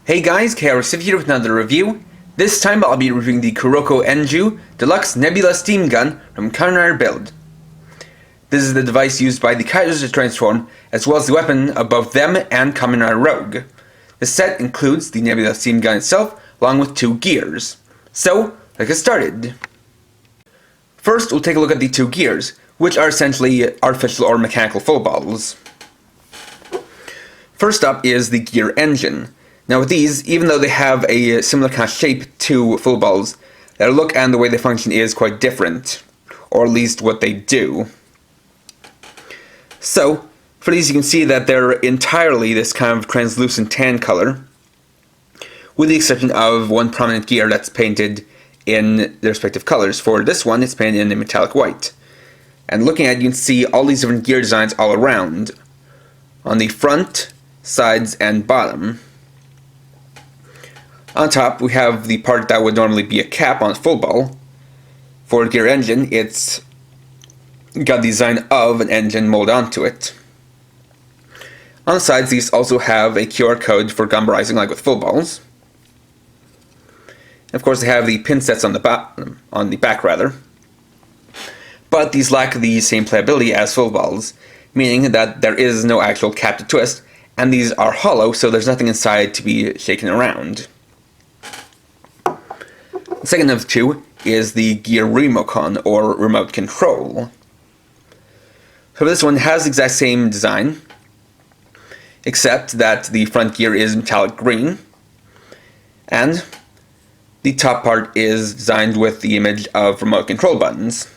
Hey guys, KRSif here with another review. This time I'll be reviewing the Kuroko Enjuu Deluxe Nebula Steam Gun from Kamen build. This is the device used by the Kaisers to transform, as well as the weapon of both them and Kamen Rogue. The set includes the Nebula Steam Gun itself, along with 2 gears. So, let's get started. First, we'll take a look at the 2 gears, which are essentially artificial or mechanical full balls. First up is the gear engine. Now with these, even though they have a similar kind of shape to full balls, their look and the way they function is quite different, or at least what they do. So, for these you can see that they're entirely this kind of translucent tan color, with the exception of one prominent gear that's painted in their respective colors. For this one, it's painted in a metallic white. And looking at it, you can see all these different gear designs all around, on the front, sides, and bottom. On top, we have the part that would normally be a cap on a full ball. For the gear engine, it's got the design of an engine molded onto it. On the sides, these also have a QR code for gumbarizing, like with full balls. Of course, they have the pin sets on the back, but these lack the same playability as full balls, meaning that there is no actual cap to twist, and these are hollow, so there's nothing inside to be shaken around. The second of the 2 is the gear RemoCon, or remote control. So this one has the exact same design, except that the front gear is metallic green, and the top part is designed with the image of remote control buttons.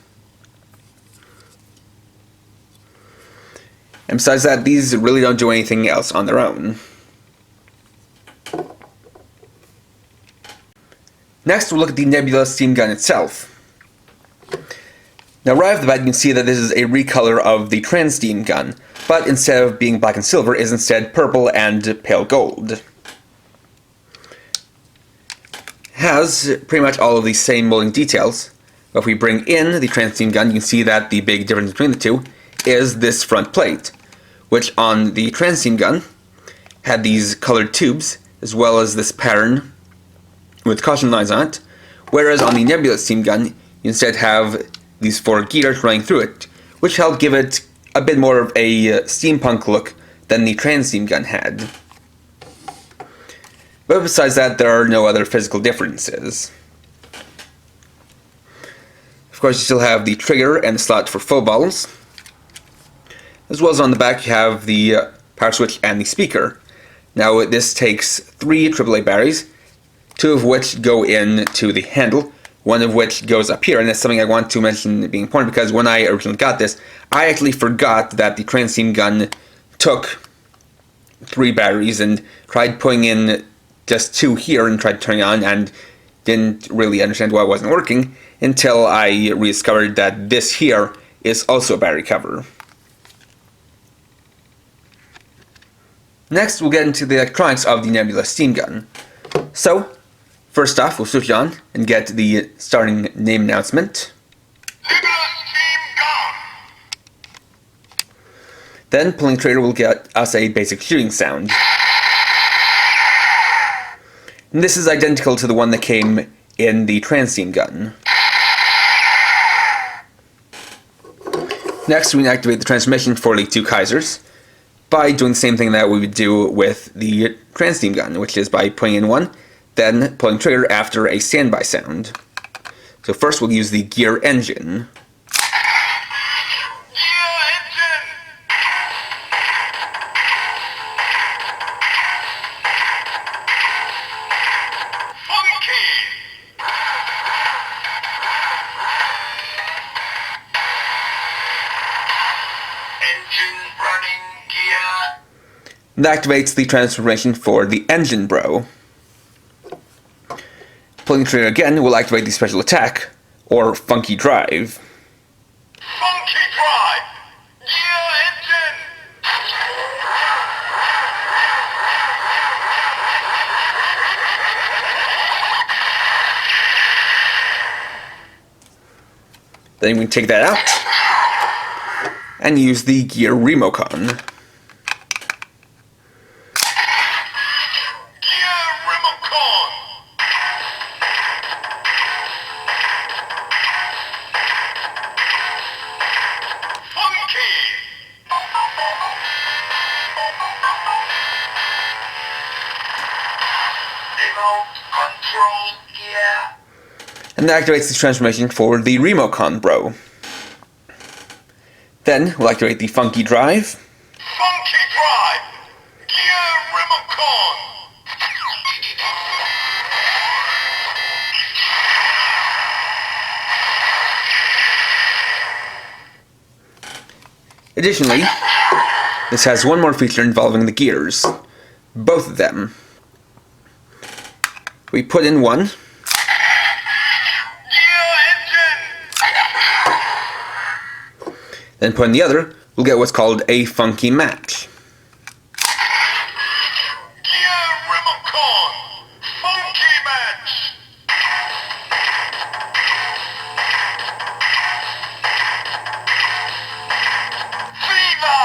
And besides that, these really don't do anything else on their own. Next, we'll look at the Nebula Steam Gun itself. Now, right off the bat, you can see that this is a recolor of the Trans Steam Gun, but instead of being black and silver, is instead purple and pale gold. It has pretty much all of the same molding details, but if we bring in the Trans Steam Gun, you can see that the big difference between the 2 is this front plate, which on the Trans Steam Gun had these colored tubes, as well as this pattern with caution lines on it, whereas on the Nebula Steam Gun, you instead have these 4 gears running through it, which help give it a bit more of a steampunk look than the Trans Steam Gun had. But besides that, there are no other physical differences. Of course, you still have the trigger and the slot for full balls, as well as on the back you have the power switch and the speaker. Now this takes 3 AAA batteries, 2 of which go into the handle, 1 of which goes up here, and that's something I want to mention being important, because when I originally got this, I actually forgot that the Trans Steam Gun took 3 batteries and tried putting in just 2 here and tried turning on, and didn't really understand why it wasn't working until I rediscovered that this here is also a battery cover. Next, we'll get into the electronics of the Nebula Steam Gun. So, first off, we'll switch on and get the starting name announcement. Nebula Steam Gun! Then, pulling the trigger will get us a basic shooting sound. And this is identical to the one that came in the Trans Steam Gun. Next, we activate the transmission for the 2 Kaisers by doing the same thing that we would do with the Trans Steam Gun, which is by putting in 1, then pulling trigger after a standby sound. So first we'll use the gear engine. That activates the transformation for the engine bro. Pulling the trigger again will activate the special attack, or funky drive. Funky drive! Yeah, engine! Then we can take that out and use the gear RemoCon. Gear Remote control gear. And that activates the transformation for the RemoCon Bro. Then we'll activate the Funky Drive. Funky drive. Gear RemoCon. Additionally, this has one more feature involving the gears. Both of them. We put in one. Gear engine. Then put in the other, we'll get what's called a funky match. Gear RemoCon. Funky match. Viva!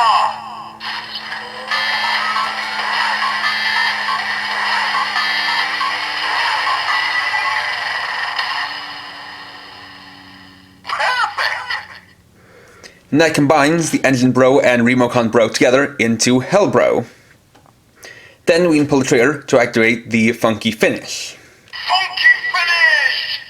Perfect! And that combines the Engine Bro and RemoCon Bro together into Hell Bro. Then we can pull the trigger to activate the funky finish. Funky finish!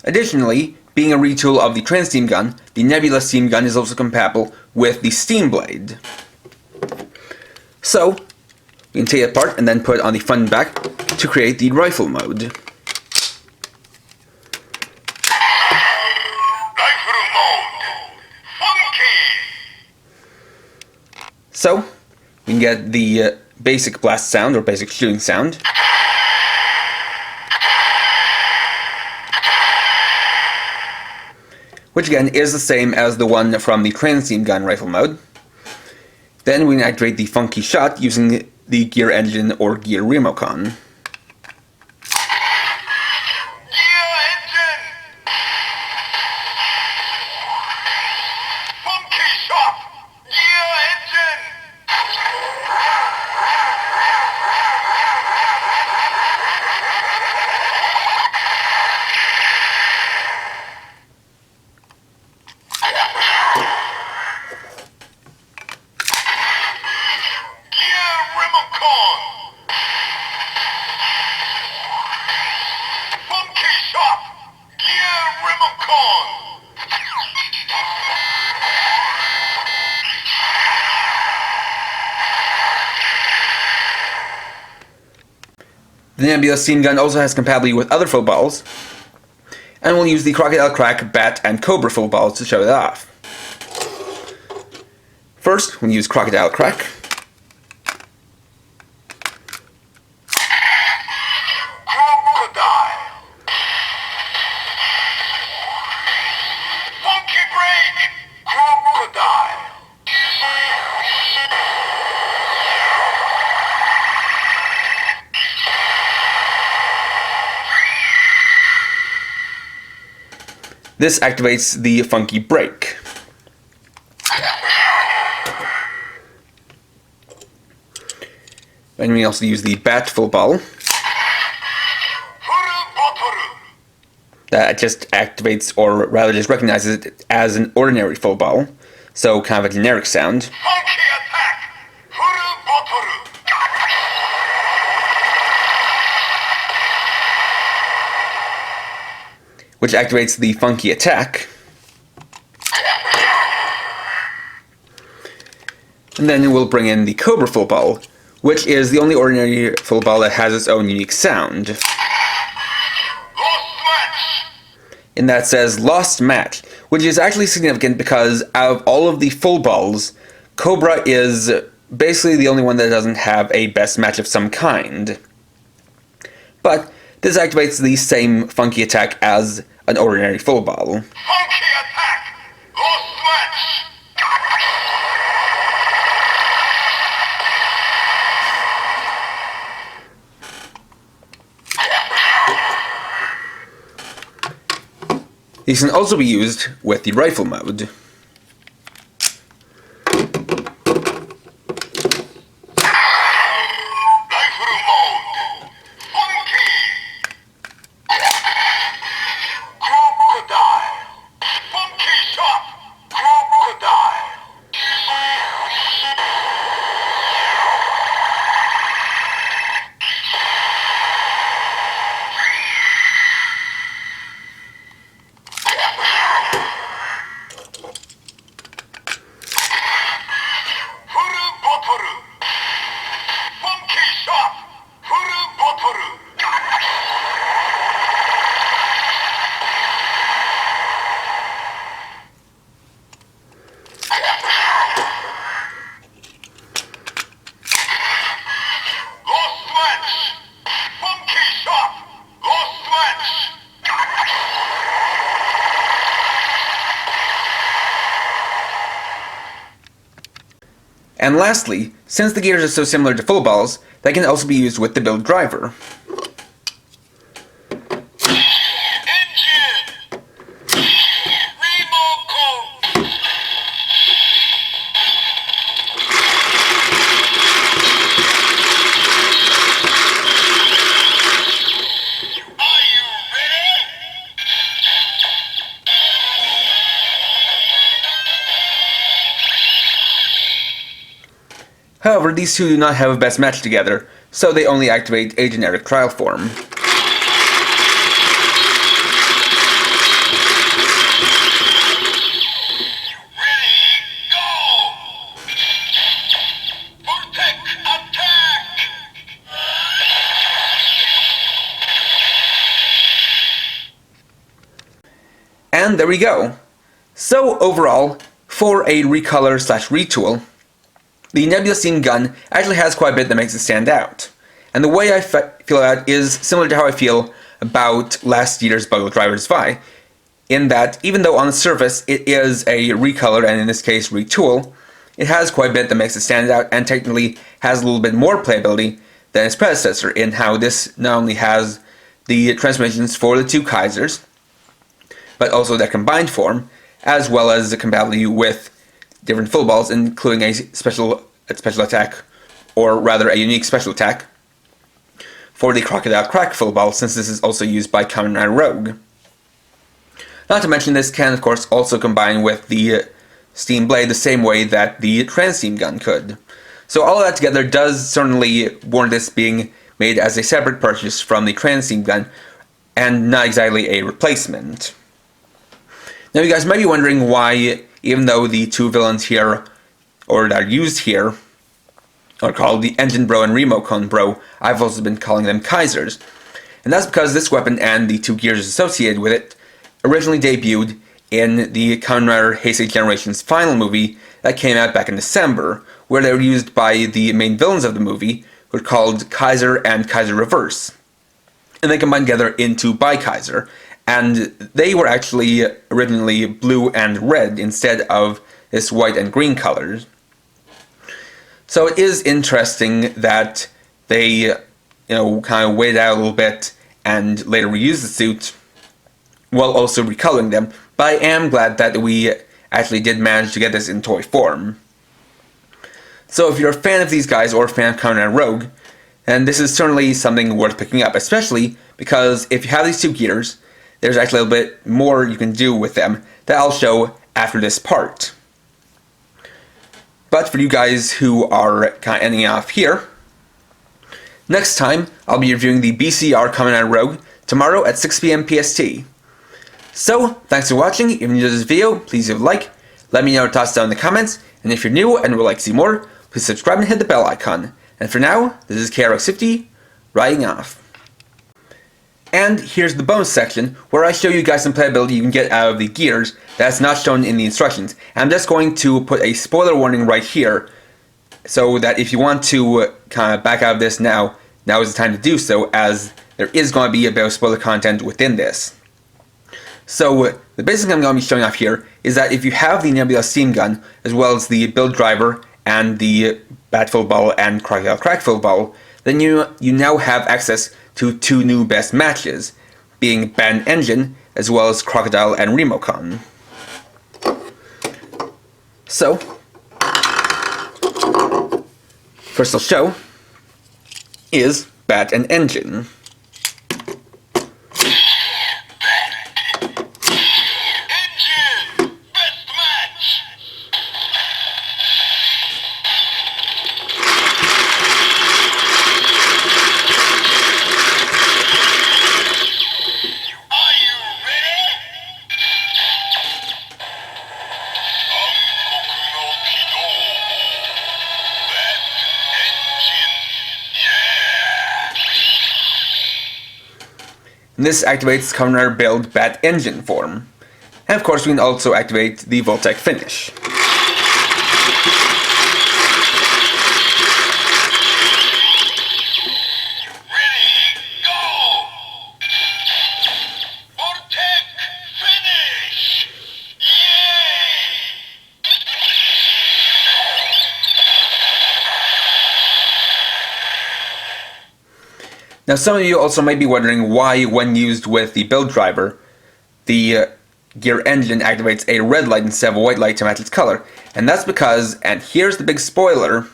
Additionally, being a retool of the Trans Steam Gun, the Nebula Steam Gun is also compatible with the Steam Blade. So, we can take it apart and then put it on the front and back to create the rifle mode. Rifle mode. Funky! So, we can get the basic blast sound or basic shooting sound. Which again is the same as the one from the Trans Steam Gun rifle mode. Then we can activate the funky shot using the gear engine or gear RemoCon. Gear engine! Funky shot! Gear engine! Gear RemoCon! Funky shot! Gear RemoCon! The Nebula Steam Gun also has compatibility with other footballs, and we'll use the Crocodile Crack, Bat, and Cobra footballs to show that off. First, we'll use Crocodile Crack. Crocodile! Funky break! Crocodile! This activates the funky break. And we also use the Bat football. That just activates, or rather just recognizes it as an ordinary football. So kind of a generic sound. Funky attack! Furubotoru! Which activates the funky attack. And then we'll bring in the Cobra Football, which is the only ordinary football that has its own unique sound. Lost match! And that says Lost Match, which is actually significant because out of all of the full balls, Cobra is basically the only one that doesn't have a best match of some kind. But this activates the same funky attack as an ordinary full ball. Funky attack! Lost match! These can also be used with the rifle mode. Rifle mode! Funky! And lastly, since the gears are so similar to full balls, they can also be used with the build driver. Engine! RemoCon! Are you ready? However, these two do not have a best match together, so they only activate a generic trial form. And there we go. So overall, for a recolor / retool, the Nebula Steam Gun actually has quite a bit that makes it stand out. And the way I feel about it is similar to how I feel about last year's Bugle Drivers Vi, in that even though on the surface it is a recolor, and in this case retool, it has quite a bit that makes it stand out and technically has a little bit more playability than its predecessor, in how this not only has the transmissions for the two Kaisers, but also their combined form, as well as the compatibility with different full balls, including a special attack, or rather a unique special attack, for the Crocodile Crack full ball, since this is also used by Kamen and Rogue. Not to mention, this can of course also combine with the Steam Blade the same way that the Trans Steam Gun could. So all of that together does certainly warrant this being made as a separate purchase from the Trans Steam Gun, and not exactly a replacement. Now you guys might be wondering why, even though the two villains here, or that are used here, are called the Engine Bro and RemoCon Bro, I've also been calling them Kaisers. And that's because this weapon and the two gears associated with it originally debuted in the Kamen Rider Heisei Generation's final movie that came out back in December, where they were used by the main villains of the movie, who are called Kaiser and Kaiser Reverse. And they combined together into Bi-Kaiser, and they were actually originally blue and red instead of this white and green colors. So it is interesting that they, kind of waited out a little bit and later reused the suit while also recoloring them, but I am glad that we actually did manage to get this in toy form. So if you're a fan of these guys or a fan of Kamen and Rogue, then this is certainly something worth picking up, especially because if you have these two gears, there's actually a little bit more you can do with them that I'll show after this part. But for you guys who are kind of ending off here, next time I'll be reviewing the BCR Kamen and Rogue tomorrow at 6 PM PST. So, thanks for watching. If you enjoyed this video, please leave a like, let me know your thoughts down in the comments, and if you're new and would like to see more, please subscribe and hit the bell icon. And for now, this is KRX50, writing off. And here's the bonus section, where I show you guys some playability you can get out of the gears that's not shown in the instructions. And I'm just going to put a spoiler warning right here, so that if you want to kind of back out of this now is the time to do so, as there is going to be a bit of spoiler content within this. So the basic thing I'm going to be showing off here is that if you have the Nebula Steam Gun, as well as the build driver and the Bat Full Ball and Crocodile Crack Full Ball, then you now have access to two new best matches, being Bat and Engine, as well as Crocodile and RemoCon. So, first I'll show is Bat and Engine. And this activates Kamen Rider build Bat Engine form. And of course we can also activate the Voltec finish. Now some of you also might be wondering why, when used with the build driver, the gear engine activates a red light instead of a white light to match its color. And that's because, and here's the big spoiler,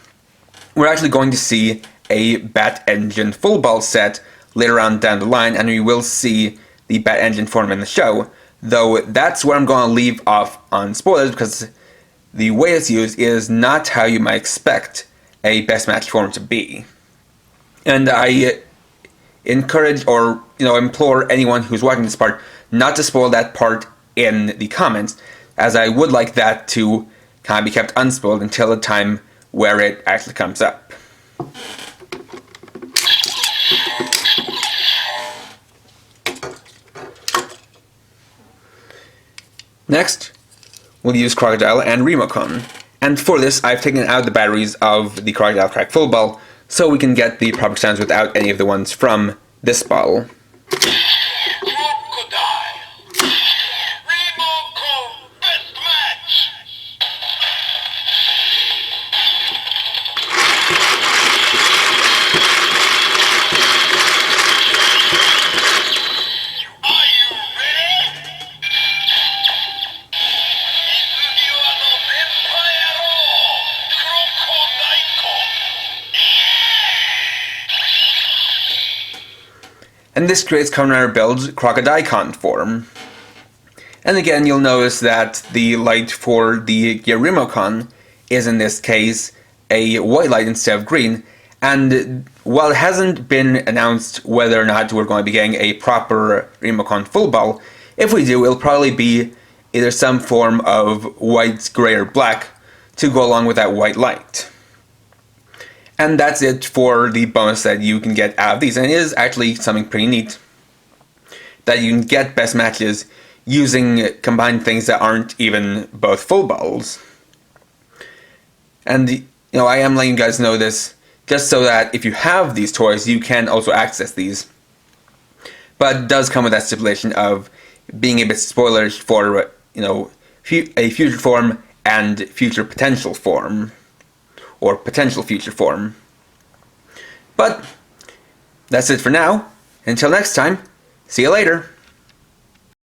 we're actually going to see a Bat Engine full ball set later on down the line, and we will see the Bat Engine form in the show. Though that's where I'm going to leave off on spoilers, because the way it's used is not how you might expect a best match form to be. And I encourage or implore anyone who's watching this part not to spoil that part in the comments, as I would like that to kind of be kept unspoiled until the time where it actually comes up. Next, we'll use Crocodile and RemoCon. And for this, I've taken out the batteries of the Crocodile Crack Full Ball so we can get the proper sounds without any of the ones from this bottle. Crocodile. RemoCon best match. Are you ready? And this creates Kamen Rider Build's Crocodile form. And again, you'll notice that the light for the gear RemoCon is in this case a white light instead of green. And while it hasn't been announced whether or not we're going to be getting a proper RemoCon full ball, if we do, it'll probably be either some form of white, gray, or black to go along with that white light. And that's it for the bonus that you can get out of these. And it is actually something pretty neat that you can get best matches using combined things that aren't even both full balls. And I am letting you guys know this just so that if you have these toys, you can also access these. But it does come with that stipulation of being a bit spoilers for a future form and future potential form, or potential future form. But that's it for now. Until next time, see you later.